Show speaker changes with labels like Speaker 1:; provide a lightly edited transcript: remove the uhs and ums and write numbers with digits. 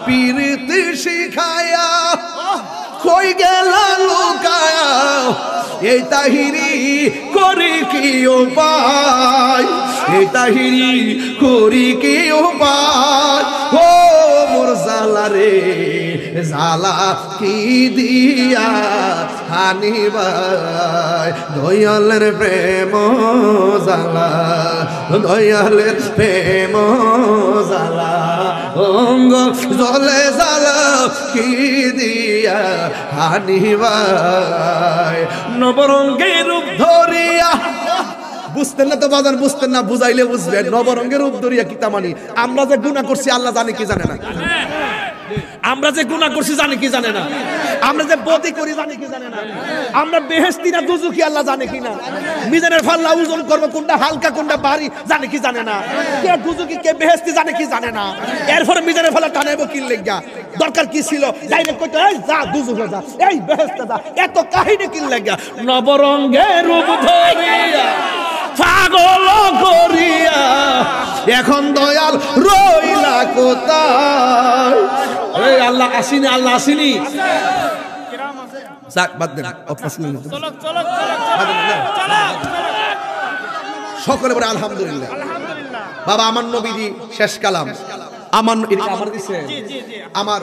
Speaker 1: পীরতি শিখায়া কই গেল লুকায়া এই তাহিরি করি কি উপায় এই তাহিরি করি কি উপায় ও মোর জালা রে জালা কি দিয়া হানিবাই দয়ালের প্রেম জালা দয়ালের প্রেম জালা অঙ্গ জলে জালা কি দিয়া হানিবাই নবরঙ্গের রূপ ধরিয়া বুঝতেন না তো বাজান বুঝতেন না বুঝাইলে বুঝবেন নবরঙ্গের রূপ ধরিয়া কি তামানি আমরা যে গুনাহ করছি আল্লাহ জানে কি জানে না আমরা যে গুনাহ করছি জানে কি জানে না আমরা যে বদি করি জানে কি জানে না আমরা বেহেশতি না দুজকি আল্লাহ জানে কি না মিজানের পাল্লা ওজন করব কোনটা হালকা কোনটা ভারী জানে কি জানে না কে দুজকি কে বেহেশতি জানে কি জানে না এরপর মিজানের পাল্লা টানাইবো কি লাগা দরকার কি ছিল ডাইরেক্ট কইতে এই যা দুজকে যা এই বেহেশতে যা এত কাহিনী কি লাগা নবরঙ্গের রূপ ধরিয়া পাগল করিয়া এখন দয়াল রইলা কোথায় এই আল্লাহ আসিনি আল্লাহ আসিনি যাক বাদ দেন সকলে বলে আলহামদুলিল্লাহ বাবা আমার নবীজি শেষ কালাম আমার দিছে আমার